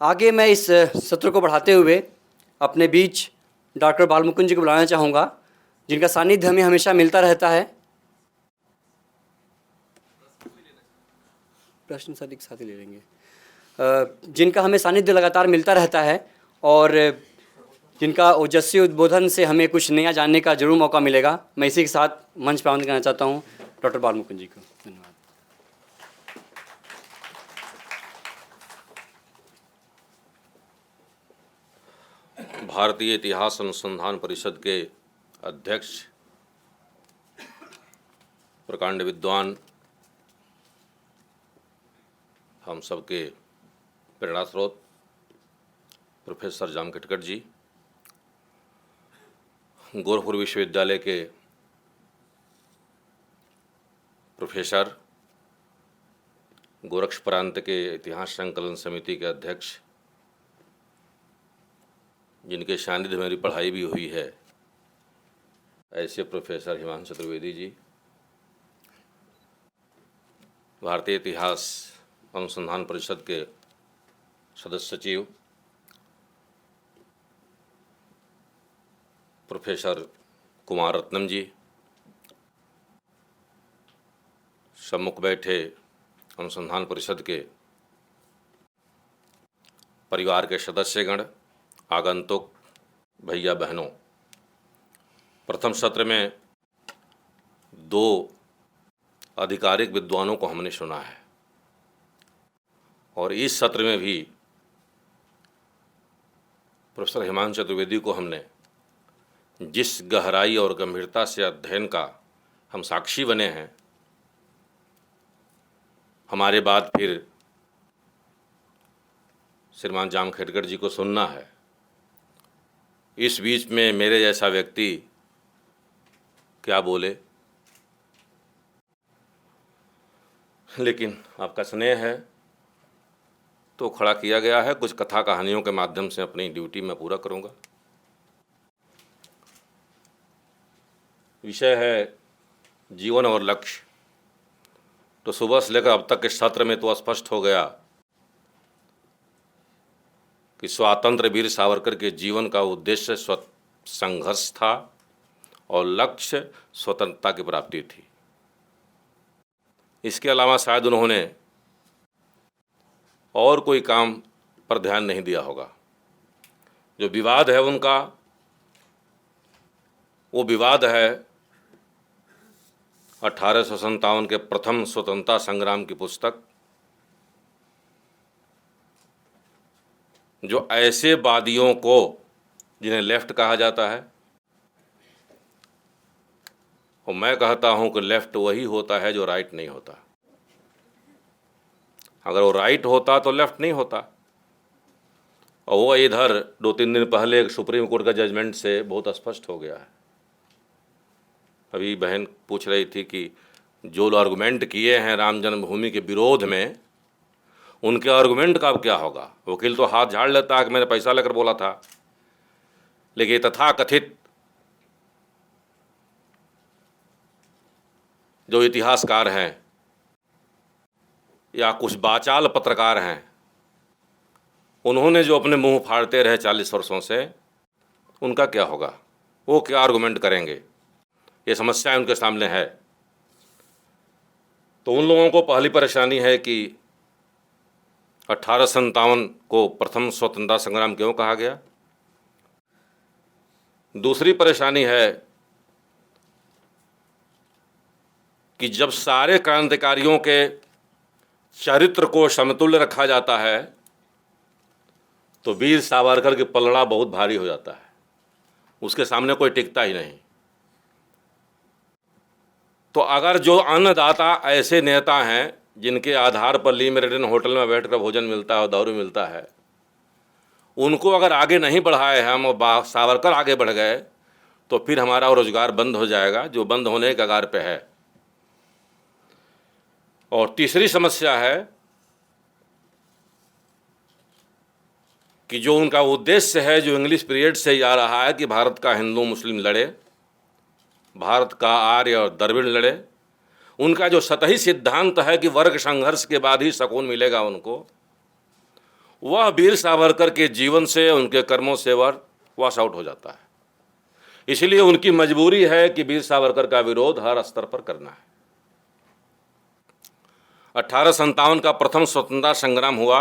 आगे मैं इस सत्र को बढ़ाते हुए अपने बीच डॉक्टर बालमुकुंद जी को बुलाना चाहूँगा, जिनका सानिध्य हमें हमेशा मिलता रहता है। प्रश्न सर एक साथ ही ले लेंगे। जिनका हमें सानिध्य लगातार मिलता रहता है और जिनका ओजस्वी उद्बोधन से हमें कुछ नया जानने का जरूर मौका मिलेगा। मैं इसी के साथ मंच पर आमंत्रित करना चाहता हूँ डॉक्टर बालमुकुंद जी को। धन्यवाद। भारतीय इतिहास अनुसंधान परिषद के अध्यक्ष, प्रकांड विद्वान, हम सबके प्रेरणा स्रोत प्रोफेसर जामखेडकर जी, गोरखपुर विश्वविद्यालय के प्रोफेसर, गोरक्ष प्रांत के इतिहास संकलन समिति के अध्यक्ष, जिनके सानिध्य में मेरी पढ़ाई भी हुई है, ऐसे प्रोफेसर हिमांशु चतुर्वेदी जी, भारतीय इतिहास अनुसंधान परिषद के सदस्य सचिव प्रोफेसर कुमार रत्नम जी, सम्मुख बैठे अनुसंधान परिषद के परिवार के सदस्यगण, आगंतुक भैया बहनों, प्रथम सत्र में 2 आधिकारिक विद्वानों को हमने सुना है और इस सत्र में भी प्रोफेसर हिमांशु चतुर्वेदी को हमने जिस गहराई और गंभीरता से अध्ययन का हम साक्षी बने हैं, हमारे बाद फिर श्रीमान जामखेडकर जी को सुनना है। इस बीच में मेरे जैसा व्यक्ति क्या बोले, लेकिन आपका स्नेह है तो खड़ा किया गया है। कुछ कथा कहानियों के माध्यम से अपनी ड्यूटी मैं पूरा करूंगा। विषय है जीवन और लक्ष्य। तो सुबह से लेकर अब तक के सत्र में तो स्पष्ट हो गया कि स्वतंत्र वीर सावरकर के जीवन का उद्देश्य संघर्ष था और लक्ष्य स्वतंत्रता की प्राप्ति थी। इसके अलावा शायद उन्होंने और कोई काम पर ध्यान नहीं दिया होगा। जो विवाद है उनका, वो विवाद है 1857 के प्रथम स्वतंत्रता संग्राम की पुस्तक, जो ऐसे वादियों को जिन्हें लेफ्ट कहा जाता है, और मैं कहता हूं कि लेफ्ट वही होता है जो राइट नहीं होता। अगर वो राइट होता तो लेफ्ट नहीं होता। और वो इधर 2-3 दिन पहले एक सुप्रीम कोर्ट का जजमेंट से बहुत स्पष्ट हो गया है। अभी बहन पूछ रही थी कि जो आर्गुमेंट किए हैं राम जन्मभूमि के विरोध में, उनके आर्गुमेंट का अब क्या होगा। वकील तो हाथ झाड़ लेता है कि मैंने पैसा लेकर बोला था, लेकिन तथाकथित जो इतिहासकार हैं या कुछ बाचाल पत्रकार हैं, उन्होंने जो अपने मुंह फाड़ते रहे 40 वर्षों से, उनका क्या होगा। वो क्या आर्गुमेंट करेंगे। ये समस्या उनके सामने है। तो उन लोगों को पहली परेशानी है कि 1857 को प्रथम स्वतंत्रता संग्राम क्यों कहा गया। दूसरी परेशानी है कि जब सारे क्रांतिकारियों के चरित्र को समतुल्य रखा जाता है तो वीर सावरकर की पलड़ा बहुत भारी हो जाता है। उसके सामने कोई टिकता ही नहीं। तो अगर जो अन्नदाता ऐसे नेता हैं जिनके आधार पर ली मेरिडियन होटल में बैठकर भोजन मिलता है और दारू मिलता है, उनको अगर आगे नहीं बढ़ाए हम और सावरकर आगे बढ़ गए तो फिर हमारा रोजगार बंद हो जाएगा, जो बंद होने के कगार पे है। और तीसरी समस्या है कि जो उनका उद्देश्य है, जो इंग्लिश पीरियड से ही आ रहा है कि भारत का हिंदू मुस्लिम लड़े, भारत का आर्य और द्रविड़ लड़े, उनका जो सतही सिद्धांत है कि वर्ग संघर्ष के बाद ही सुकून मिलेगा उनको, वह वीर सावरकर के जीवन से, उनके कर्मों से वह वॉश आउट हो जाता है। इसलिए उनकी मजबूरी है कि वीर सावरकर का विरोध हर स्तर पर करना है। 1857 का प्रथम स्वतंत्रता संग्राम हुआ।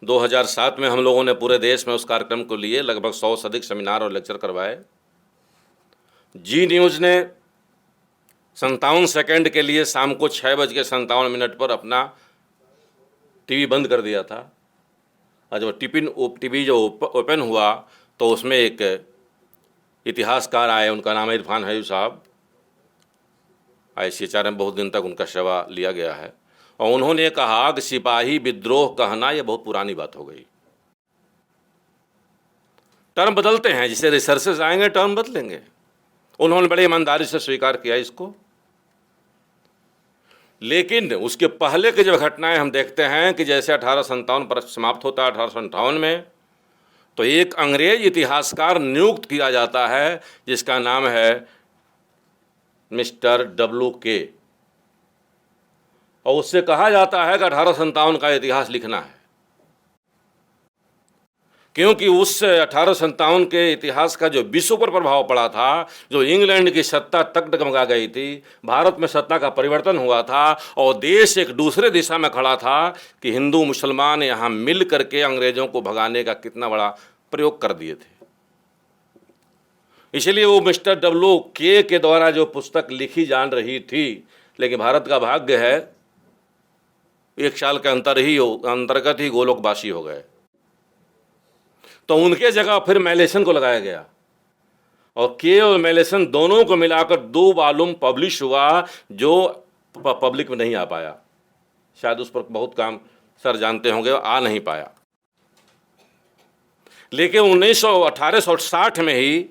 2007 में हम लोगों ने पूरे देश में उस कार्यक्रम को लिए लगभग 100 से अधिक सेमिनार और लेक्चर करवाए। जी न्यूज़ ने 57 सेकंड के लिए शाम को 6:57 पर अपना टीवी बंद कर दिया था। और जब टीवी जो ओपन हुआ तो उसमें एक इतिहासकार आए, उनका नाम है इरफान हबीब साहब। ICHR में बहुत दिन तक उनका सेवा लिया गया है, और उन्होंने कहा कि सिपाही विद्रोह कहना यह बहुत पुरानी बात हो गई। टर्म बदलते हैं, जिसे रिसर्चेस आएंगे टर्म बदलेंगे। उन्होंने बड़ी ईमानदारी से स्वीकार किया इसको। लेकिन उसके पहले की जब घटनाएं हम देखते हैं कि जैसे 1857 पर समाप्त होता है 1858 में, तो एक अंग्रेज इतिहासकार नियुक्त किया जाता है जिसका नाम है मिस्टर WK, और उससे कहा जाता है कि 1857 का इतिहास लिखना है, क्योंकि उस 1857 के इतिहास का जो विश्व पर प्रभाव पड़ा था, जो इंग्लैंड की सत्ता तक डगमगा गई थी, भारत में सत्ता का परिवर्तन हुआ था और देश एक दूसरे दिशा में खड़ा था कि हिंदू मुसलमान यहाँ मिल करके अंग्रेजों को भगाने का कितना बड़ा प्रयोग कर दिए थे। इसलिए वो मिस्टर WK के द्वारा जो पुस्तक लिखी जान रही थी, लेकिन भारत का भाग्य है 1 साल के अंतर्गत ही गोलोकवासी हो गए, तो उनके जगह फिर मैलेसन को लगाया गया, और के और मैलेसन दोनों को मिलाकर 2 वॉल्यूम पब्लिश हुआ जो पब्लिक में नहीं आ पाया। शायद उस पर बहुत काम सर जानते होंगे, आ नहीं पाया। लेकिन 1860 में ही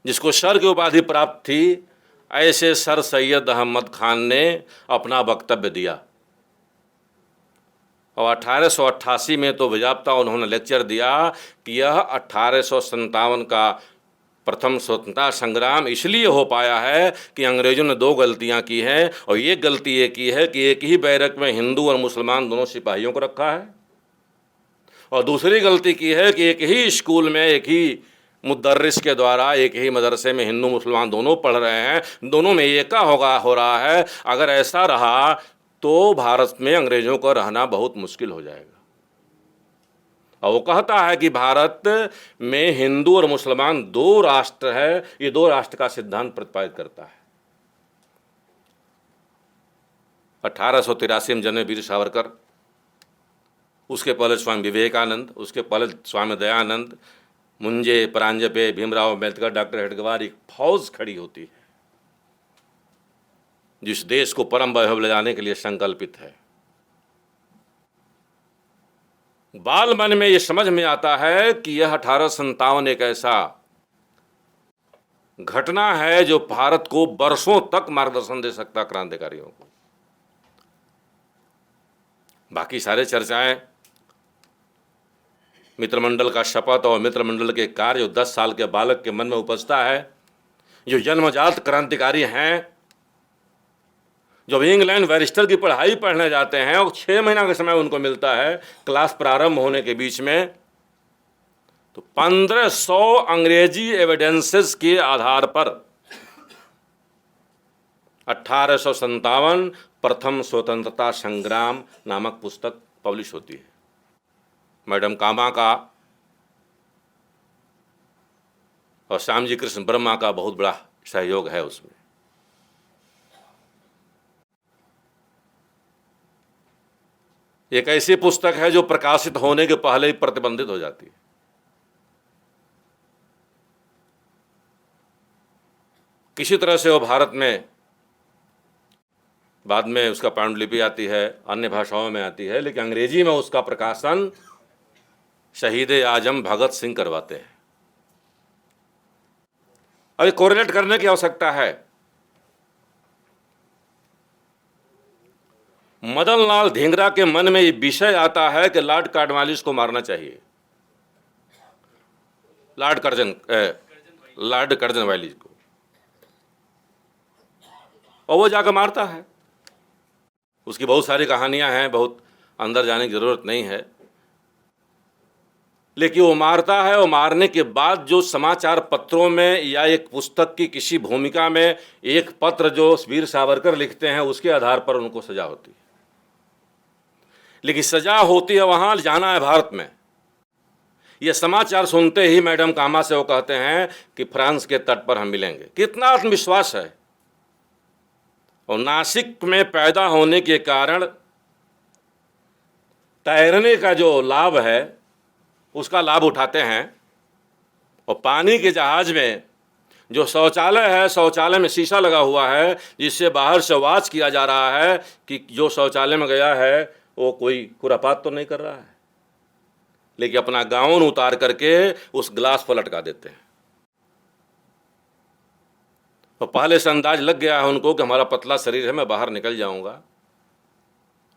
जिसको सर की उपाधि प्राप्त थी, ऐसे सर सैयद अहमद खान ने अपना वक्तव्य दिया, और 1888 में तो बाज़ाब्ता उन्होंने लेक्चर दिया कि यह 1857 का प्रथम स्वतंत्रता संग्राम इसलिए हो पाया है कि अंग्रेजों ने 2 गलतियां की हैं, और ये गलती ये की है कि एक ही बैरक में हिंदू और मुसलमान दोनों सिपाहियों को रखा है, और दूसरी गलती की है कि एक ही स्कूल में एक ही मुदर्रिस के द्वारा एक ही मदरसे में हिंदू मुसलमान दोनों पढ़ रहे हैं, दोनों में एका हो रहा है। अगर ऐसा रहा तो भारत में अंग्रेजों को रहना बहुत मुश्किल हो जाएगा। और वो कहता है कि भारत में हिंदू और मुसलमान 2 राष्ट्र है, ये 2 राष्ट्र का सिद्धांत प्रतिपादित करता है। 1883 में जन्मे वीर सावरकर, उसके पहले स्वामी विवेकानंद, उसके पहले स्वामी दयानंद, मुंजे, परांजपे, भीमराव अम्बेडकर, डॉक्टर हेडगेवार, एक फौज खड़ी होती है जिस देश को परम वैभव ले जाने के लिए संकल्पित है। बाल मन में ये समझ में आता है कि यह 1857 एक ऐसा घटना है जो भारत को वर्षों तक मार्गदर्शन दे सकता क्रांतिकारियों को। बाकी सारे चर्चाएं, मित्रमंडल का शपथ और मित्रमंडल के कार्य, जो 10 साल के बालक के मन में उपजता है, जो जन्मजात क्रांतिकारी हैं, जब इंग्लैंड बैरिस्टर की पढ़ाई पढ़ने जाते हैं और 6 महीना का समय उनको मिलता है क्लास प्रारंभ होने के बीच में, तो 1500 अंग्रेजी एविडेंसेस के आधार पर 1857 प्रथम स्वतंत्रता संग्राम नामक पुस्तक पब्लिश होती है। मैडम कामा का और श्यामजी कृष्ण वर्मा का बहुत बड़ा सहयोग है उसमें। एक ऐसी पुस्तक है जो प्रकाशित होने के पहले ही प्रतिबंधित हो जाती है। किसी तरह से वो भारत में बाद में उसका पांडुलिपि आती है, अन्य भाषाओं में आती है, लेकिन अंग्रेजी में उसका प्रकाशन शहीद आजम भगत सिंह करवाते हैं। अभी कोरिलेट करने की आवश्यकता है। मदन लाल धिंगरा के मन में ये विषय आता है कि लॉर्ड कॉर्नवालिस को मारना चाहिए, लॉर्ड कर्जनवालिस को, और वो जाकर मारता है। उसकी बहुत सारी कहानियां हैं, बहुत अंदर जाने की ज़रूरत नहीं है, लेकिन वो मारता है और मारने के बाद जो समाचार पत्रों में या एक पुस्तक की किसी भूमिका में एक पत्र जो वीर सावरकर लिखते हैं उसके आधार पर उनको सजा होती है। लेकिन सजा होती है वहाँ, जाना है भारत में। ये समाचार सुनते ही मैडम कामा से वो कहते हैं कि फ्रांस के तट पर हम मिलेंगे। कितना आत्मविश्वास है। और नासिक में पैदा होने के कारण तैरने का जो लाभ है उसका लाभ उठाते हैं। और पानी के जहाज में जो शौचालय है, शौचालय में शीशा लगा हुआ है जिससे बाहर से वॉच किया जा रहा है कि जो शौचालय में गया है वो कोई खुरापात तो नहीं कर रहा है, लेकिन अपना गाउन उतार करके उस ग्लास पर लटका देते हैं। और पहले से अंदाज लग गया है उनको कि हमारा पतला शरीर है, मैं बाहर निकल जाऊंगा।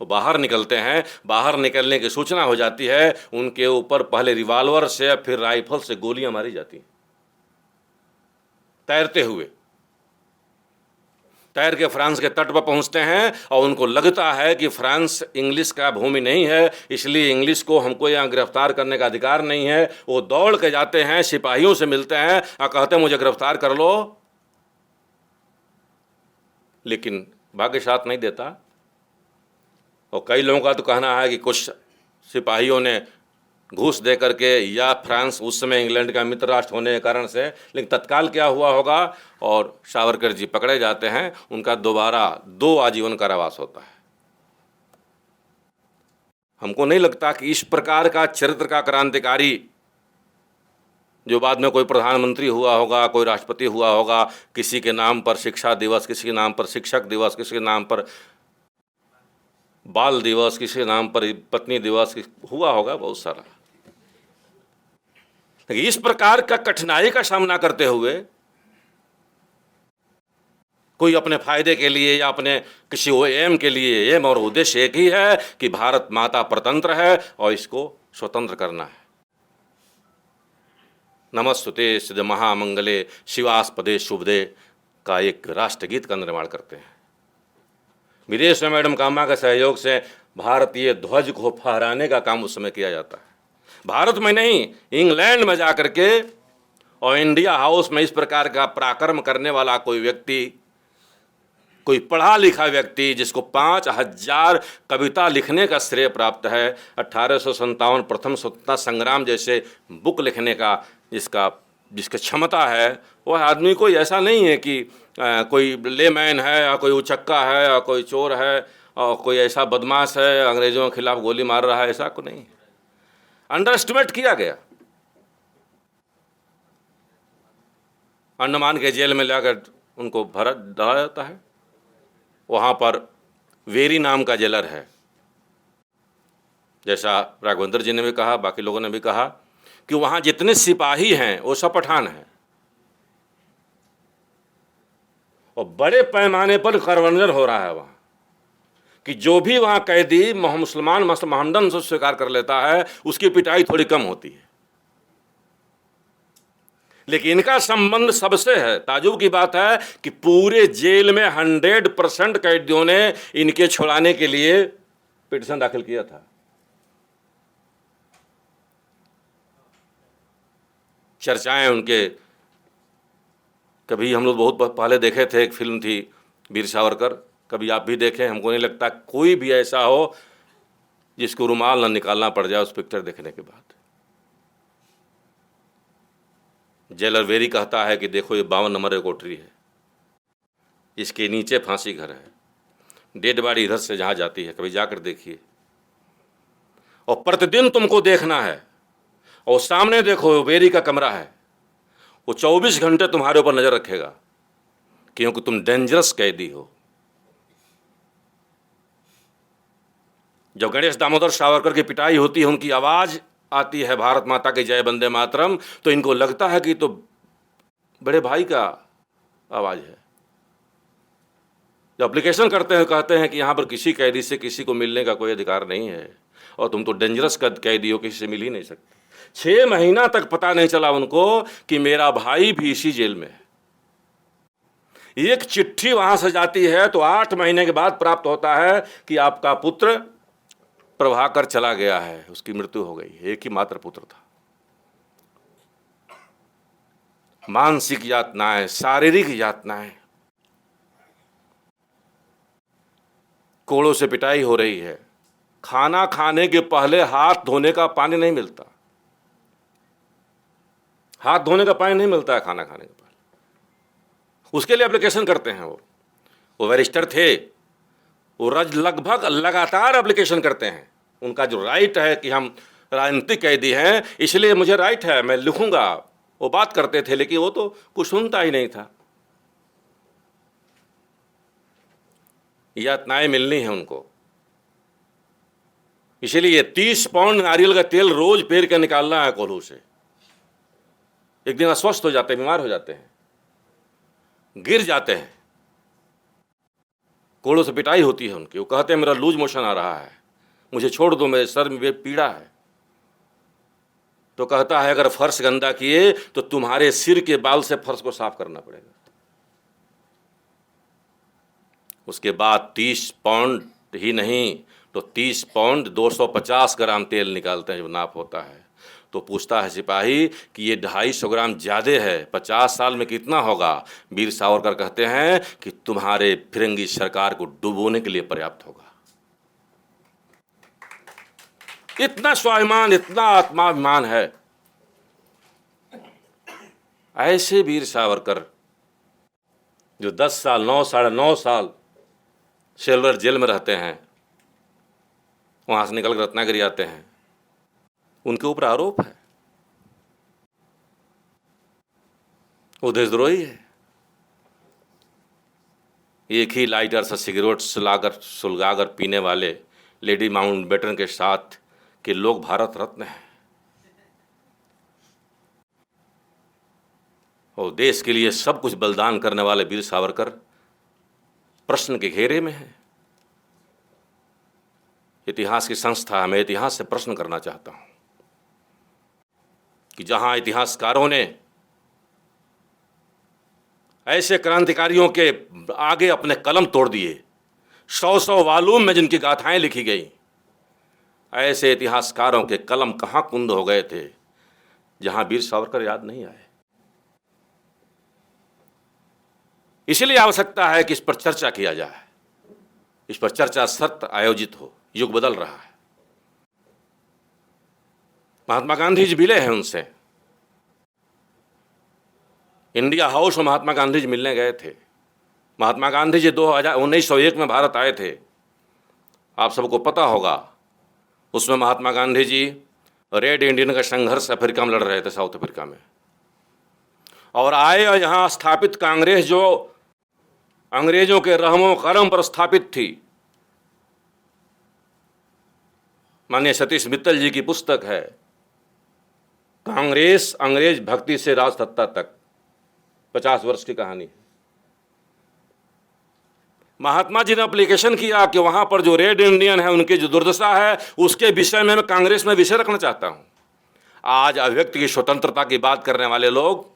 वो बाहर निकलते हैं। बाहर निकलने की सूचना हो जाती है, उनके ऊपर पहले रिवॉल्वर से फिर राइफल से गोलियां मारी जाती हैं। तैरते हुए तैर के फ्रांस के तट पर पहुंचते हैं और उनको लगता है कि फ्रांस इंग्लिश का भूमि नहीं है, इसलिए इंग्लिश को हमको यहाँ गिरफ्तार करने का अधिकार नहीं है। वो दौड़ के जाते हैं, सिपाहियों से मिलते हैं और कहते हैं मुझे गिरफ्तार कर लो, लेकिन भाग्य साथ नहीं देता। और कई लोगों का तो कहना है कि कुछ सिपाहियों ने घूस दे करके या फ्रांस उस समय इंग्लैंड का मित्र राष्ट्र होने के कारण से, लेकिन तत्काल क्या हुआ होगा और सावरकर जी पकड़े जाते हैं। उनका दोबारा 2 आजीवन कारावास होता है। हमको नहीं लगता कि इस प्रकार का चरित्र का क्रांतिकारी जो बाद में कोई प्रधानमंत्री हुआ होगा, कोई राष्ट्रपति हुआ होगा, किसी के नाम पर शिक्षा दिवस, किसी के नाम पर शिक्षक दिवस, किसी के नाम पर बाल दिवस, किसी के नाम पर पत्नी दिवस हुआ होगा, बहुत सारा। लेकिन इस प्रकार का कठिनाई का सामना करते हुए कोई अपने फायदे के लिए या अपने किसी एम के लिए, एम और उद्देश्य एक ही है कि भारत माता परतंत्र है और इसको स्वतंत्र करना है। नमस्तुते सिद्ध महामंगले शिवास्पदे शुभदे का एक राष्ट्रगीत का निर्माण करते हैं। विदेश में मैडम कामा के सहयोग से भारतीय ध्वज को फहराने का काम उस समय किया जाता है। भारत में नहीं, इंग्लैंड में जाकर के और इंडिया हाउस में इस प्रकार का पराक्रम करने वाला कोई व्यक्ति, कोई पढ़ा लिखा व्यक्ति जिसको 5000 कविता लिखने का श्रेय प्राप्त है, 1857 प्रथम स्वतंत्रता संग्राम जैसे बुक लिखने का जिसकी क्षमता है, वह आदमी कोई ऐसा नहीं है कि कोई लेमैन है या कोई उचक्का है या कोई चोर है और कोई ऐसा बदमाश है अंग्रेजों के खिलाफ गोली मार रहा है, ऐसा को नहीं है। अंडर एस्टिमेट किया गया। अंडमान के जेल में लाकर उनको भरा डाला जाता है। वहाँ पर वेरी नाम का जेलर है। जैसा राघवेंद्र जी ने भी कहा, बाकी लोगों ने भी कहा कि वहाँ जितने सिपाही हैं वो सब पठान हैं और बड़े पैमाने पर करवंजन हो रहा है वहाँ कि जो भी वहाँ कैदी मुसलमान महामंडन से स्वीकार कर लेता है उसकी पिटाई थोड़ी कम होती है। लेकिन इनका संबंध सबसे है। ताजुब की बात है कि पूरे जेल में 100% कैदियों ने इनके छुड़ाने के लिए पिटीशन दाखिल किया था। चर्चाएं उनके, कभी हम लोग बहुत पहले देखे थे, एक फिल्म थी वीर सावरकर, कभी आप भी देखें। हमको नहीं लगता कोई भी ऐसा हो जिसको रुमाल ना निकालना पड़ जाए उस पिक्चर देखने के बाद। जेलर वेरी कहता है कि देखो ये 52 नंबर की कोठरी है, इसके नीचे फांसी घर है, डेड बॉडी इधर से जहाँ जाती है, कभी जाकर देखिए। और प्रतिदिन तुमको देखना है और सामने देखो वेरी का कमरा है, वो 24 घंटे तुम्हारे ऊपर नज़र रखेगा क्योंकि तुम डेंजरस कैदी हो। जब गणेश दामोदर सावरकर की पिटाई होती है, उनकी आवाज़ आती है भारत माता की जय वंदे मातरम, तो इनको लगता है कि तो बड़े भाई का आवाज़ है। जब एप्लीकेशन करते हैं कहते हैं कि यहाँ पर किसी कैदी से किसी को मिलने का कोई अधिकार नहीं है और तुम तो डेंजरस कैदी हो, किसी से मिल ही नहीं सकते। 6 महीना तक पता नहीं चला उनको कि मेरा भाई भी इसी जेल में है। एक चिट्ठी वहां से जाती है तो 8 महीने के बाद प्राप्त होता है कि आपका पुत्र प्रभाकर चला गया है, उसकी मृत्यु हो गई। एक ही मात्र पुत्र था। मानसिक यातनाएं, शारीरिक यातनाएं, कोड़ों से पिटाई हो रही है। खाना खाने के पहले हाथ धोने का पानी नहीं मिलता, हाथ धोने का पानी नहीं मिलता है खाना खाने के पहले। उसके लिए एप्लीकेशन करते हैं। वो बैरिस्टर थे, वो लगभग लगातार एप्लीकेशन करते हैं। उनका जो राइट है कि हम राजनीतिक कैदी हैं, इसलिए मुझे राइट है, मैं लिखूंगा, वो बात करते थे, लेकिन वो तो कुछ सुनता ही नहीं था। यातनाएं मिलनी है उनको, इसीलिए 30 पाउंड नारियल का तेल रोज पेर के निकालना है कोल्हू से। एक दिन अस्वस्थ हो जाते हैं, बीमार हो जाते हैं, गिर जाते हैं, कोड़ों से पिटाई होती है उनकी। वो कहते हैं मेरा लूज मोशन आ रहा है, मुझे छोड़ दो, मेरे सर में पीड़ा है। तो कहता है अगर फर्श गंदा किए तो तुम्हारे सिर के बाल से फर्श को साफ करना पड़ेगा। उसके बाद 30 पाउंड ही नहीं तो 30 पाउंड 250 ग्राम तेल निकालते हैं। जब नाप होता है तो पूछता है सिपाही कि ये 250 ग्राम ज़्यादा है, 50 साल में कितना होगा? वीर सावरकर कहते हैं कि तुम्हारे फिरंगी सरकार को डुबोने के लिए पर्याप्त होगा। इतना स्वाभिमान, इतना आत्माभिमान है। ऐसे वीर सावरकर जो 10 साल, 9 साढ़े 9 साल सेलुलर जेल में रहते हैं, वहां से निकल कर रत्नागिरी आते हैं, उनके ऊपर आरोप है वो देशद्रोही है। एक ही लाइटर से सिगरेट सुलगाकर पीने वाले लेडी माउंटबेटन के साथ के लोग भारत रत्न हैं और देश के लिए सब कुछ बलिदान करने वाले वीर सावरकर प्रश्न के घेरे में हैं। इतिहास की संस्था, मैं इतिहास से प्रश्न करना चाहता हूं कि जहां इतिहासकारों ने ऐसे क्रांतिकारियों के आगे अपने कलम तोड़ दिए, 100 वॉल्यूम में जिनकी गाथाएं लिखी गई, ऐसे इतिहासकारों के कलम कहां कुंद हो गए थे जहां वीर सावरकर याद नहीं आए। इसलिए आवश्यकता है कि इस पर चर्चा किया जाए, इस पर चर्चा सत्र आयोजित हो। युग बदल रहा है। महात्मा गांधी जी मिले हैं उनसे, इंडिया हाउस में महात्मा गांधी जी मिलने गए थे। महात्मा गांधी जी 1901 में भारत आए थे, आप सबको पता होगा। उसमें महात्मा गांधी जी रेड इंडियन का संघर्ष अफ्रीका में लड़ रहे थे, साउथ अफ्रीका में, और आए और यहाँ स्थापित कांग्रेस जो अंग्रेजों के रहमो करम पर स्थापित थी। माननीय सतीश मित्तल जी की पुस्तक है कांग्रेस अंग्रेज भक्ति से राजसत्ता तक, 50 वर्ष की कहानी। महात्मा जी ने एप्लीकेशन किया कि वहां पर जो रेड इंडियन है उनकी जो दुर्दशा है उसके विषय में मैं कांग्रेस में विषय रखना चाहता हूं। आज अभिव्यक्ति की स्वतंत्रता की बात करने वाले लोग,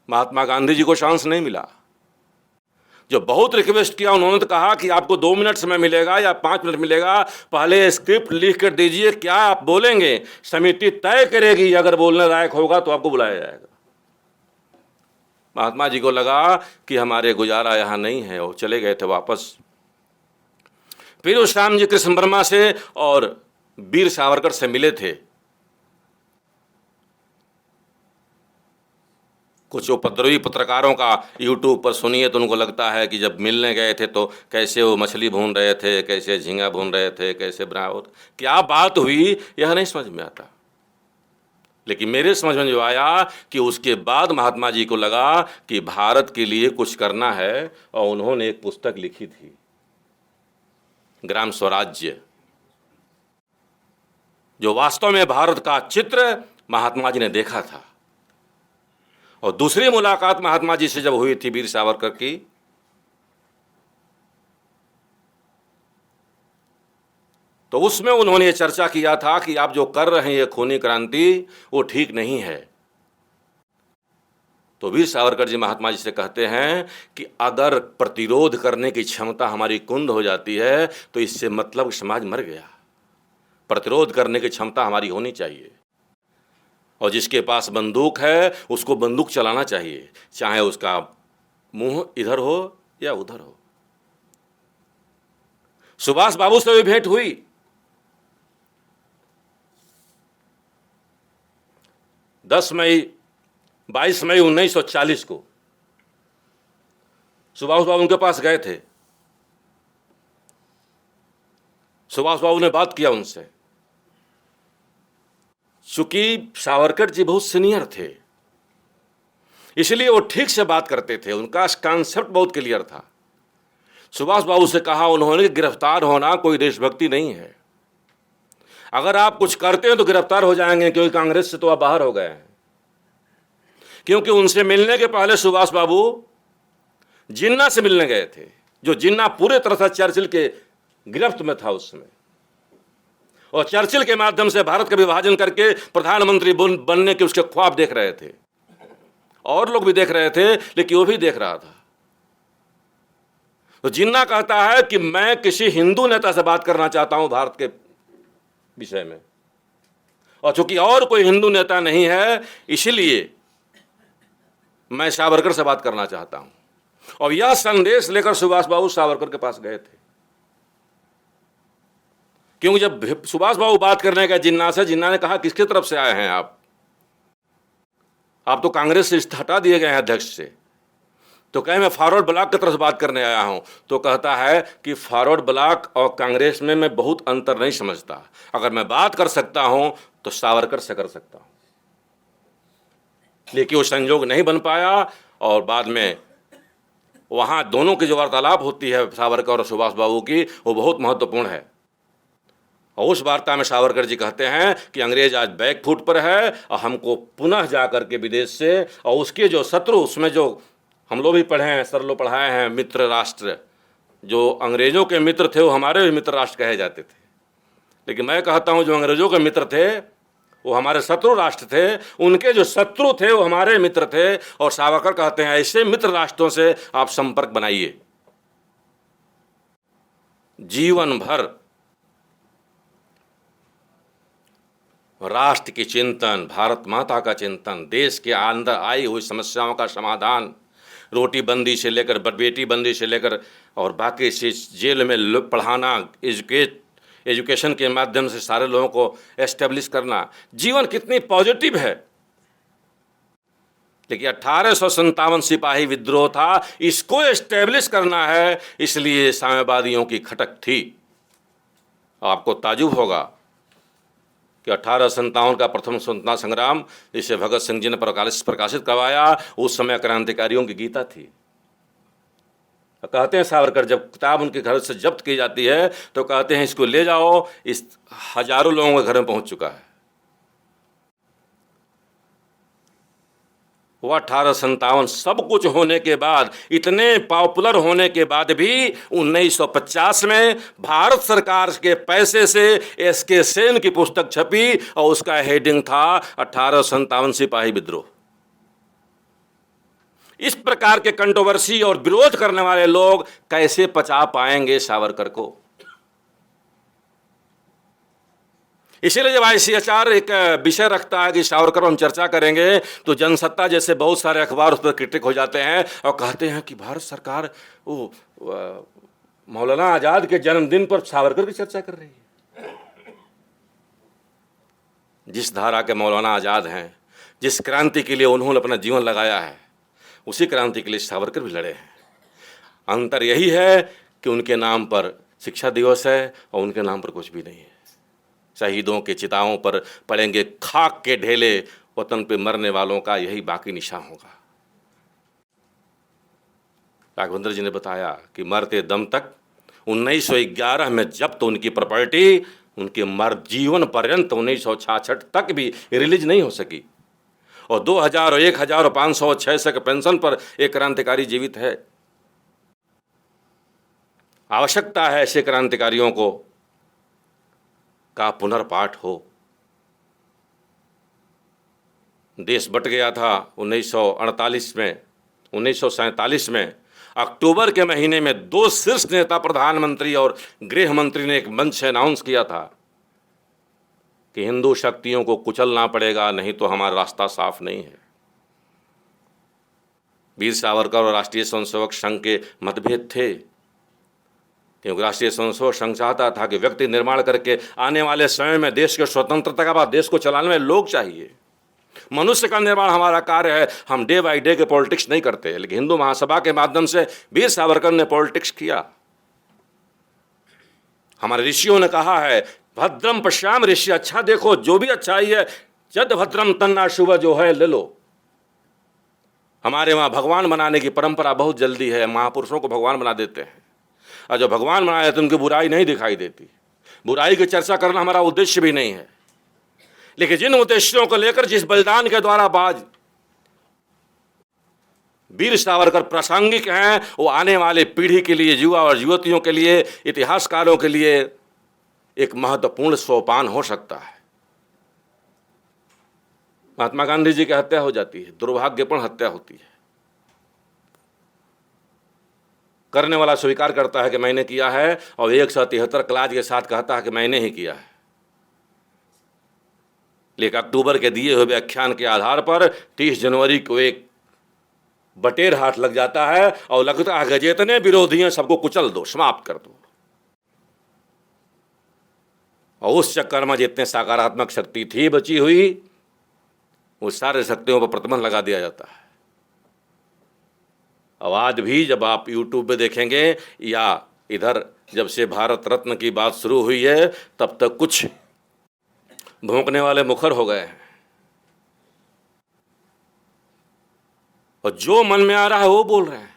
महात्मा गांधी जी को चांस नहीं मिला। जो बहुत रिक्वेस्ट किया उन्होंने तो कहा कि आपको 2 मिनट समय मिलेगा या 5 मिनट मिलेगा, पहले स्क्रिप्ट लिख कर दीजिए, क्या आप बोलेंगे, समिति तय करेगी, अगर बोलने लायक होगा तो आपको बुलाया जाएगा। महात्मा जी को लगा कि हमारे गुजारा यहाँ नहीं है, वो चले गए थे वापस। फिर उस श्याम जी कृष्ण वर्मा से और वीर सावरकर से मिले थे। कुछ उपद्रवी पत्रकारों का यूट्यूब पर सुनिए तो उनको लगता है कि जब मिलने गए थे तो कैसे वो मछली भून रहे थे, कैसे झींगा भून रहे थे, कैसे बनावट, क्या बात हुई यह नहीं समझ में आता। लेकिन मेरे समझ में जो आया कि उसके बाद महात्मा जी को लगा कि भारत के लिए कुछ करना है, और उन्होंने एक पुस्तक लिखी थी, ग्राम स्वराज्य, जो वास्तव में भारत का चित्र महात्मा जी ने देखा था। और दूसरी मुलाकात महात्मा जी से जब हुई थी वीर सावरकर की, तो उसमें उन्होंने ये चर्चा किया था कि आप जो कर रहे हैं ये खूनी क्रांति, वो ठीक नहीं है। तो वीर सावरकर जी महात्मा जी से कहते हैं कि अगर प्रतिरोध करने की क्षमता हमारी कुंद हो जाती है तो इससे मतलब समाज मर गया। प्रतिरोध करने की क्षमता हमारी होनी चाहिए, और जिसके पास बंदूक है उसको बंदूक चलाना चाहिए, चाहे उसका मुंह इधर हो या उधर हो। सुभाष बाबू से भी भेंट हुई। 22 मई 1940 को सुभाष बाबू उनके पास गए थे। सुभाष बाबू ने बात किया उनसे। चूंकि सावरकर जी बहुत सीनियर थे, इसलिए वो ठीक से बात करते थे, उनका कॉन्सेप्ट बहुत क्लियर था। सुभाष बाबू से कहा उन्होंने कि गिरफ्तार होना कोई देशभक्ति नहीं है। अगर आप कुछ करते हैं तो गिरफ्तार हो जाएंगे, क्योंकि कांग्रेस से तो आप बाहर हो गए हैं। क्योंकि उनसे मिलने के पहले सुभाष बाबू जिन्ना से मिलने गए थे, जो जिन्ना पूरे तरह से चर्चिल के गिरफ्त में था उस समय, और चर्चिल के माध्यम से भारत का विभाजन करके प्रधानमंत्री बनने के उसके ख्वाब देख रहे थे। और लोग भी देख रहे थे, लेकिन वो भी देख रहा था। तो जिन्ना कहता है कि मैं किसी हिंदू नेता से बात करना चाहता हूं भारत के विषय में, और चूंकि और कोई हिंदू नेता नहीं है इसलिए मैं सावरकर से बात करना चाहता हूं। और यह संदेश लेकर सुभाष बाबू सावरकर के पास गए थे। क्योंकि जब सुभाष बाबू बात करने गए जिन्ना से, जिन्ना ने कहा किसकी तरफ से आए हैं आप तो कांग्रेस से हटा दिए गए हैं अध्यक्ष से। तो कहे मैं फॉरवर्ड ब्लॉक की तरफ से बात करने आया हूं। तो कहता है कि फॉरवर्ड ब्लॉक और कांग्रेस में मैं बहुत अंतर नहीं समझता, अगर मैं बात कर सकता हूं तो सावरकर से कर सकता हूं। लेकिन वो संयोग नहीं बन पाया, और बाद में वहां दोनों की जो वार्तालाप होती है सावरकर और सुभाष बाबू की, वो बहुत महत्वपूर्ण है। और उस वार्ता में सावरकर जी कहते हैं कि अंग्रेज आज बैक फुट पर है और हमको पुनः जाकर के विदेश से, और उसके जो शत्रु, उसमें जो हम लोग भी पढ़े हैं, सर लोग पढ़ाए हैं, मित्र राष्ट्र, जो अंग्रेजों के मित्र थे वो हमारे भी मित्र राष्ट्र कहे जाते थे। लेकिन मैं कहता हूं जो अंग्रेजों के मित्र थे वो हमारे शत्रु राष्ट्र थे, उनके जो शत्रु थे वो हमारे मित्र थे। और सावरकर कहते हैं ऐसे मित्र राष्ट्रों से आप संपर्क बनाइए। जीवन भर राष्ट्र की चिंतन, भारत माता का चिंतन, देश के अंदर आई हुई समस्याओं का समाधान, रोटी बंदी से लेकर बेटी बंदी से लेकर और बाकी से जेल में पढ़ाना, एजुकेशन के माध्यम से सारे लोगों को एस्टेब्लिश करना, जीवन कितनी पॉजिटिव है। लेकिन 1857 सिपाही विद्रोह था, इसको एस्टेब्लिश करना है, इसलिए साम्यवादियों की खटक थी। आपको ताजुब होगा कि 1857 का प्रथम स्वतंत्रता संग्राम जिसे भगत सिंह जी ने प्रकाशित करवाया, उस समय क्रांतिकारियों की गीता थी। कहते हैं सावरकर जब किताब उनके घर से जब्त की जाती है तो कहते हैं इसको ले जाओ, इस हजारों लोगों के घर में पहुंच चुका है। वो 1857 सब कुछ होने के बाद, इतने पॉपुलर होने के बाद भी 1950 में भारत सरकार के पैसे से एस.के. सेन की पुस्तक छपी और उसका हेडिंग था 1857 सिपाही विद्रोह। इस प्रकार के कंट्रोवर्सी और विरोध करने वाले लोग कैसे पचा पाएंगे सावरकर को? इसीलिए जब ICHR एक विषय रखता है कि सावरकर हम चर्चा करेंगे, तो जनसत्ता जैसे बहुत सारे अखबार उस पर क्रिटिक हो जाते हैं और कहते हैं कि भारत सरकार वो मौलाना आज़ाद के जन्मदिन पर सावरकर की चर्चा कर रही है। जिस धारा के मौलाना आज़ाद हैं, जिस क्रांति के लिए उन्होंने अपना जीवन लगाया है, उसी क्रांति के लिए सावरकर भी लड़े हैं। अंतर यही है कि उनके नाम पर शिक्षा दिवस है और उनके नाम पर कुछ भी नहीं है। शहीदों के चिताओं पर पड़ेंगे खाक के ढेले, वतन पे मरने वालों का यही बाकी निशान होगा। राघवेंद्र जी ने बताया कि मरते दम तक 1911 में जब्त उनकी प्रॉपर्टी उनके जीवन पर्यंत 1966 तक भी रिलीज नहीं हो सकी, और 2000 और 1000 और 500 और 600 के पेंशन पर एक क्रांतिकारी जीवित है। आवश्यकता है ऐसे क्रांतिकारियों को का पुनर्पाठ हो। देश बट गया था 1948 में, 1947 में अक्टूबर के महीने में 2 शीर्ष नेता, प्रधानमंत्री और गृह मंत्री ने एक मंच से अनाउंस किया था कि हिंदू शक्तियों को कुचलना पड़ेगा, नहीं तो हमारा रास्ता साफ नहीं है। वीर सावरकर और राष्ट्रीय स्वयंसेवक संघ के मतभेद थे, क्योंकि राष्ट्रीय स्वयंसेवक संघ चाहता था कि व्यक्ति निर्माण करके आने वाले समय में देश के स्वतंत्रता के बाद देश को चलाने में लोग चाहिए। मनुष्य का निर्माण हमारा कार्य है, हम डे बाई डे के पॉलिटिक्स नहीं करते। लेकिन हिंदू महासभा के माध्यम से वीर सावरकर ने पॉलिटिक्स किया। हमारे ऋषियों ने कहा है, भद्रम पश्याम ऋषि, अच्छा देखो, जो भी अच्छाई है, जद भद्रम तन्ना शुभ, जो है ले लो। हमारे वहाँ भगवान बनाने की परंपरा बहुत जल्दी है, महापुरुषों को भगवान बना देते हैं, और जो भगवान बनाए तो उनकी बुराई नहीं दिखाई देती। बुराई की चर्चा करना हमारा उद्देश्य भी नहीं है, लेकिन जिन उद्देश्यों को लेकर, जिस बलिदान के द्वारा बाज वीर सावरकर प्रासंगिक हैं, वो आने वाले पीढ़ी के लिए, युवा और युवतियों के लिए, इतिहासकारों के लिए एक महत्वपूर्ण सोपान हो सकता है। महात्मा गांधी जी की हत्या हो जाती है, दुर्भाग्यपूर्ण हत्या होती है। करने वाला स्वीकार करता है कि मैंने किया है, और 173 क्लाज के साथ कहता है कि मैंने ही किया है। लेकिन अक्टूबर के दिए हुए व्याख्यान के आधार पर 30 जनवरी को एक बटेर हाथ लग जाता है, और लगता है कि जितने विरोधी हैं सबको कुचल दो, समाप्त कर दो। और उस चक्कर में जितने सकारात्मक शक्ति थी बची हुई, उस सारे शक्तियों पर प्रतिबंध लगा दिया जाता है। अब आज भी जब आप यूट्यूब पे देखेंगे, या इधर जब से भारत रत्न की बात शुरू हुई है, तब तक कुछ भौंकने वाले मुखर हो गए हैं, और जो मन में आ रहा है वो बोल रहे हैं।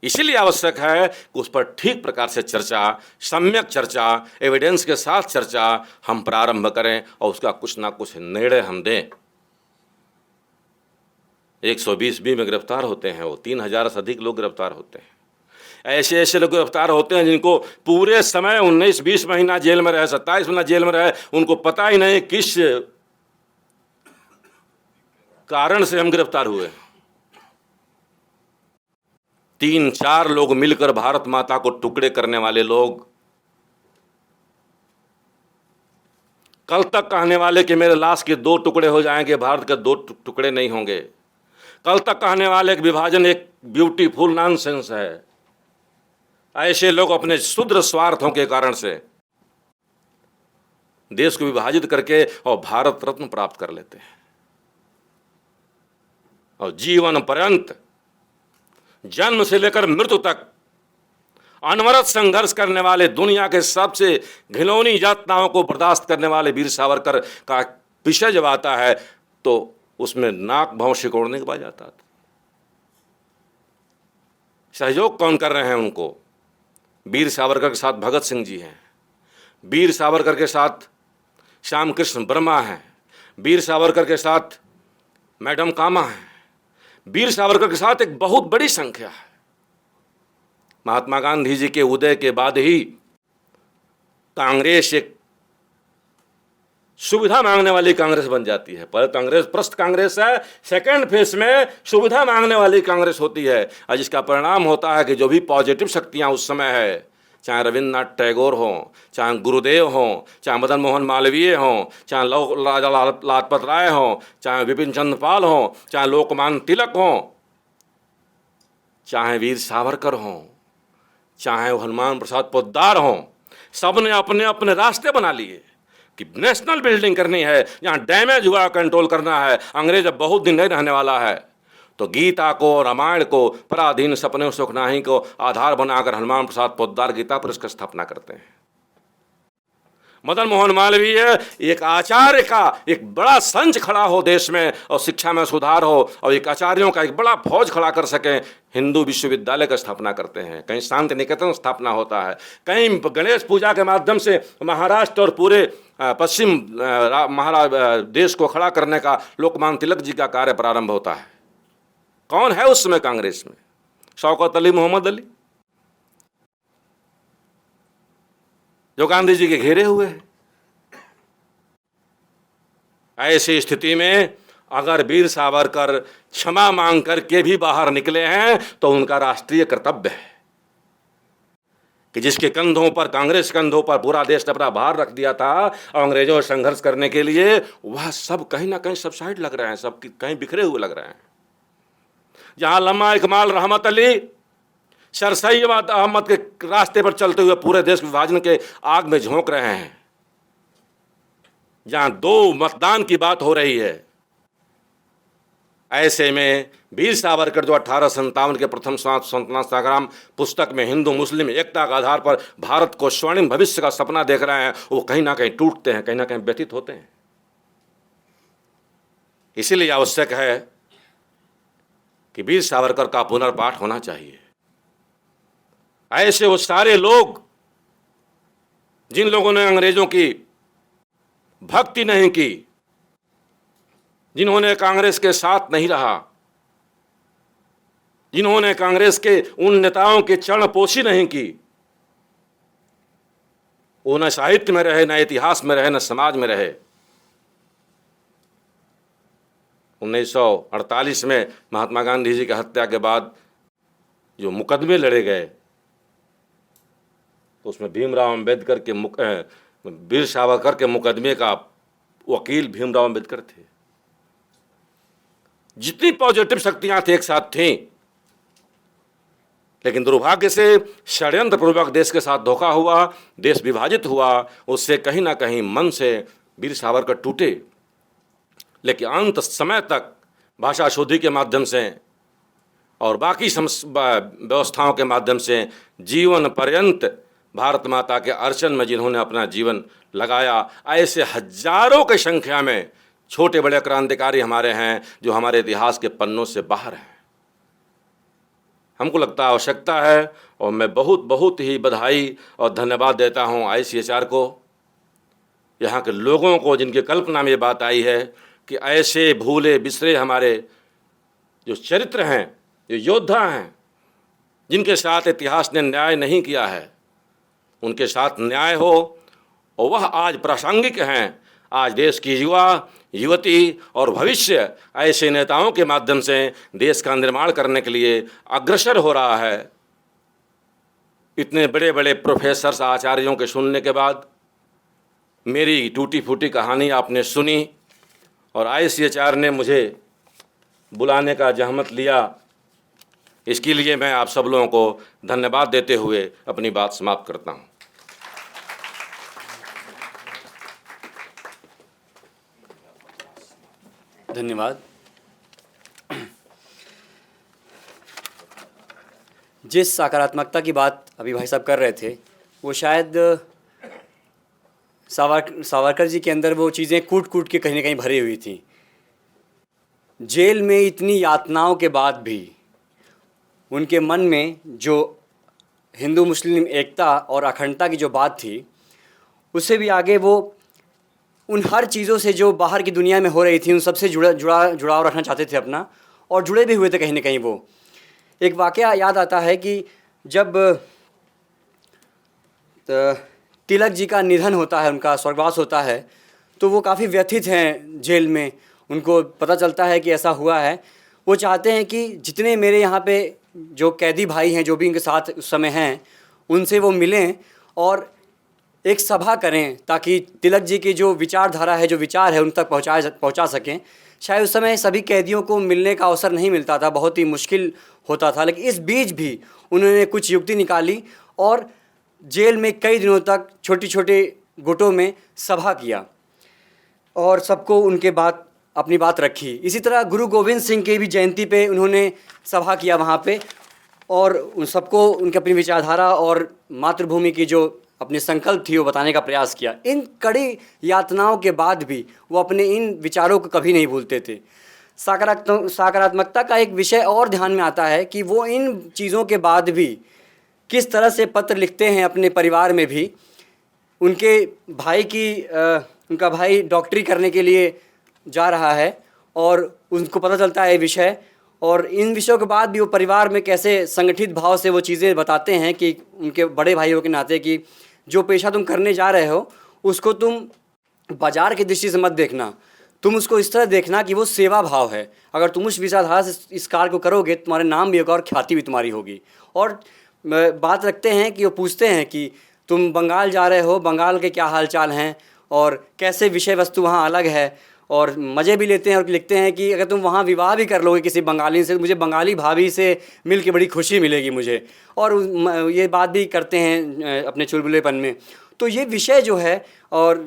इसीलिए आवश्यक है कि उस पर ठीक प्रकार से चर्चा, सम्यक चर्चा, एविडेंस के साथ चर्चा हम प्रारंभ करें, और उसका कुछ ना कुछ निर्णय हम दें। 120 भी में गिरफ्तार होते हैं, वो 3000 से अधिक लोग गिरफ्तार होते हैं। ऐसे ऐसे लोग गिरफ्तार होते हैं जिनको पूरे समय 19-20 महीना जेल में रहे, 27 महीना जेल में रहे, उनको पता ही नहीं किस कारण से हम गिरफ्तार हुए। 3-4 लोग मिलकर भारत माता को टुकड़े करने वाले लोग, कल तक कहने वाले कि मेरे लाश के 2 टुकड़े हो जाएंगे, भारत के 2 टुकड़े नहीं होंगे। कल तक कहने वाले कि विभाजन एक ब्यूटीफुल नॉनसेंस है। ऐसे लोग अपने क्षुद्र स्वार्थों के कारण से देश को विभाजित करके और भारत रत्न प्राप्त कर लेते हैं, और जीवन पर्यंत, जन्म से लेकर मृत्यु तक अनवरत संघर्ष करने वाले, दुनिया के सबसे घिनौनी यातनाओं को बर्दाश्त करने वाले वीर सावरकर का विषय जब आता है, तो उसमें नाक भौं सिकोड़ने के बाद आता था। सहयोग कौन कर रहे हैं उनको? वीर सावरकर के साथ भगत सिंह जी हैं, वीर सावरकर के साथ श्याम कृष्ण वर्मा हैं, वीर सावरकर के साथ मैडम कामा हैं, वीर सावरकर के साथ एक बहुत बड़ी संख्या है। महात्मा गांधी जी के उदय के बाद ही कांग्रेस एक सुविधा मांगने वाली कांग्रेस बन जाती है। पहले कांग्रेस प्रस्त कांग्रेस है, सेकेंड फेज में सुविधा मांगने वाली कांग्रेस होती है, और जिसका परिणाम होता है कि जो भी पॉजिटिव शक्तियां उस समय है, चाहे रविन्द्रनाथ टैगोर हों, चाहे गुरुदेव हों, चाहे मदन मोहन मालवीय हों, चाहे राजा लाजपत राय हों, चाहे विपिन चंद्र पाल हों, चाहे लोकमान्य तिलक हों, चाहे वीर सावरकर हों, चाहे हनुमान प्रसाद पोद्दार हों, सब ने अपने अपने रास्ते बना लिए कि नेशनल बिल्डिंग करनी है, यहाँ डैमेज हुआ कंट्रोल करना है, अंग्रेज अब बहुत दिन नहीं रहने वाला है। तो गीता को, रामायण को, पराधीन सपने सुखनाही को आधार बनाकर हनुमान प्रसाद पोद्दार गीता प्रेस की स्थापना करते हैं। मदन मोहन मालवीय एक आचार्य का एक बड़ा संच खड़ा हो देश में, और शिक्षा में सुधार हो, और एक आचार्यों का एक बड़ा फौज खड़ा कर सकें, हिंदू विश्वविद्यालय की स्थापना करते हैं। कहीं शांति निकेतन स्थापना होता है, कहीं गणेश पूजा के माध्यम से महाराष्ट्र और पूरे पश्चिम देश को खड़ा करने का लोकमान्य तिलक जी का कार्य प्रारंभ होता है। कौन है उस समय कांग्रेस में? शौकत अली, मोहम्मद अली, जो गांधी जी के घेरे हुए हैं। ऐसी स्थिति में अगर वीर सावरकर क्षमा मांग करके भी बाहर निकले हैं तो उनका राष्ट्रीय कर्तव्य है कि जिसके कंधों पर, कांग्रेस कंधों पर पूरा देश ने अपना भार रख दिया था और अंग्रेजों से संघर्ष करने के लिए, वह सब कहीं ना कहीं सबसाइड लग रहे हैं, सब कहीं बिखरे हुए लग रहे हैं। जहां लम्मा इकबाल, रहमत अली, सर सैयद अहमद के रास्ते पर चलते हुए पूरे देश विभाजन के आग में झोंक रहे हैं, जहां 2 मतदान की बात हो रही है, ऐसे में वीर सावरकर जो 1857 के प्रथम स्वतंत्रता संग्राम पुस्तक में हिंदू मुस्लिम एकता के आधार पर भारत को स्वर्णिम भविष्य का सपना देख रहे हैं, वो कहीं ना कहीं टूटते हैं, कहीं ना कहीं व्यथित होते हैं। इसीलिए आवश्यक है कि वीर सावरकर का पुनर्पाठ होना चाहिए। ऐसे वो सारे लोग जिन लोगों ने अंग्रेजों की भक्ति नहीं की, जिन्होंने कांग्रेस के साथ नहीं रहा, जिन्होंने कांग्रेस के उन नेताओं की चरणपोशी नहीं की, वो न साहित्य में रहे, न इतिहास में रहे, न समाज में रहे। 1948 में महात्मा गांधी जी की हत्या के बाद जो मुकदमे लड़े गए, तो उसमें भीमराव अंबेडकर के वीर सावरकर के मुकदमे का वकील भीमराव अंबेडकर थे। जितनी पॉजिटिव शक्तियां थी एक साथ थीं, लेकिन दुर्भाग्य से षड्यंत्र पूर्वक देश के साथ धोखा हुआ, देश विभाजित हुआ, उससे कहीं ना कहीं मन से वीर सावरकर टूटे। लेकिन अंत समय तक भाषा शुद्धि के माध्यम से और बाकी व्यवस्थाओं के माध्यम से जीवन पर्यंत भारत माता के अर्चन में जिन्होंने अपना जीवन लगाया, ऐसे हजारों की संख्या में छोटे बड़े क्रांतिकारी हमारे हैं जो हमारे इतिहास के पन्नों से बाहर हैं। हमको लगता है आवश्यकता है, और मैं बहुत बहुत ही बधाई और धन्यवाद देता हूं ICHR को, यहाँ के लोगों को, जिनकी कल्पना में ये बात आई है कि ऐसे भूले बिसरे हमारे जो चरित्र हैं, जो योद्धा हैं, जिनके साथ इतिहास ने न्याय नहीं किया है, उनके साथ न्याय हो, और वह आज प्रासंगिक हैं। आज देश की युवा, युवती और भविष्य ऐसे नेताओं के माध्यम से देश का निर्माण करने के लिए अग्रसर हो रहा है। इतने बड़े बड़े प्रोफेसर्स, आचार्यों के सुनने के बाद मेरी टूटी फूटी कहानी आपने सुनी, और ICHR ने मुझे बुलाने का जहमत लिया। इसके लिए मैं आप सब लोगों को धन्यवाद देते हुए अपनी बात समाप्त करता हूँ। धन्यवाद। जिस सकारात्मकता की बात अभी भाई साहब कर रहे थे, वो शायद सावरकर जी के अंदर वो चीज़ें कूट कूट के कहीं ना कहीं भरी हुई थी। जेल में इतनी यातनाओं के बाद भी उनके मन में जो हिंदू मुस्लिम एकता और अखंडता की जो बात थी, उससे भी आगे वो उन हर चीज़ों से जो बाहर की दुनिया में हो रही थी, उन सबसे जुड़ाव रखना चाहते थे अपना, और जुड़े भी हुए थे कहीं ना कहीं। वो एक वाक़या याद आता है कि जब तिलक जी का निधन होता है, उनका स्वर्गवास होता है, तो वो काफ़ी व्यथित हैं जेल में। उनको पता चलता है कि ऐसा हुआ है। वो चाहते हैं कि जितने मेरे यहाँ पे जो कैदी भाई हैं, जो भी उनके साथ उस समय हैं, उनसे वो मिलें और एक सभा करें, ताकि तिलक जी की जो विचारधारा है, जो विचार है, उन तक पहुँचा सकें। शायद उस समय सभी कैदियों को मिलने का अवसर नहीं मिलता था, बहुत ही मुश्किल होता था, लेकिन इस बीच भी उन्होंने कुछ युक्ति निकाली और जेल में कई दिनों तक छोटी छोटे गुटों में सभा किया और सबको उनके अपनी बात रखी। इसी तरह गुरु गोविंद सिंह की भी जयंती पे उन्होंने सभा किया वहाँ पे, और उन सबको उनकी अपनी विचारधारा और मातृभूमि की जो अपने संकल्प थी वो बताने का प्रयास किया। इन कड़ी यातनाओं के बाद भी वो अपने इन विचारों को कभी नहीं भूलते थे। सकारात्मकता का एक विषय और ध्यान में आता है कि वो इन चीज़ों के बाद भी किस तरह से पत्र लिखते हैं अपने परिवार में भी। उनके भाई की उनका भाई डॉक्टरी करने के लिए जा रहा है और उनको पता चलता है ये विषय, और इन विषयों के बाद भी वो परिवार में कैसे संगठित भाव से वो चीज़ें बताते हैं कि उनके बड़े भाइयों के नाते कि जो पेशा तुम करने जा रहे हो उसको तुम बाज़ार की दृष्टि से मत देखना, तुम उसको इस तरह देखना कि वो सेवा भाव है। अगर तुम उस विचारधारा से इस कार्य को करोगे, तुम्हारे नाम भी होगा और ख्याति भी तुम्हारी होगी। और बात रखते हैं कि वो पूछते हैं कि तुम बंगाल जा रहे हो, बंगाल के क्या हाल चाल हैं और कैसे विषय वस्तु वहाँ अलग है, और मज़े भी लेते हैं और लिखते हैं कि अगर तुम वहाँ विवाह भी कर लोगे किसी बंगाली से, मुझे बंगाली भाभी से मिल के बड़ी खुशी मिलेगी मुझे। और ये बात भी करते हैं अपने चुलबुलेपन में। तो ये विषय जो है और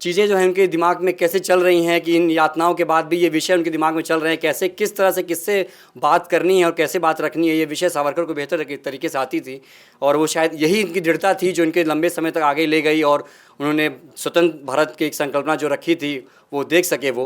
चीज़ें जो हैं उनके दिमाग में कैसे चल रही हैं कि इन यातनाओं के बाद भी ये विषय उनके दिमाग में चल रहे हैं, कैसे किस तरह से किससे बात करनी है और कैसे बात रखनी है, ये विषय सावरकर को बेहतर तरीके से आती थी। और वो शायद यही इनकी दृढ़ता थी जो इनके लंबे समय तक आगे ले गई और उन्होंने स्वतंत्र भारत की एक संकल्पना जो रखी थी वो देख सके वो।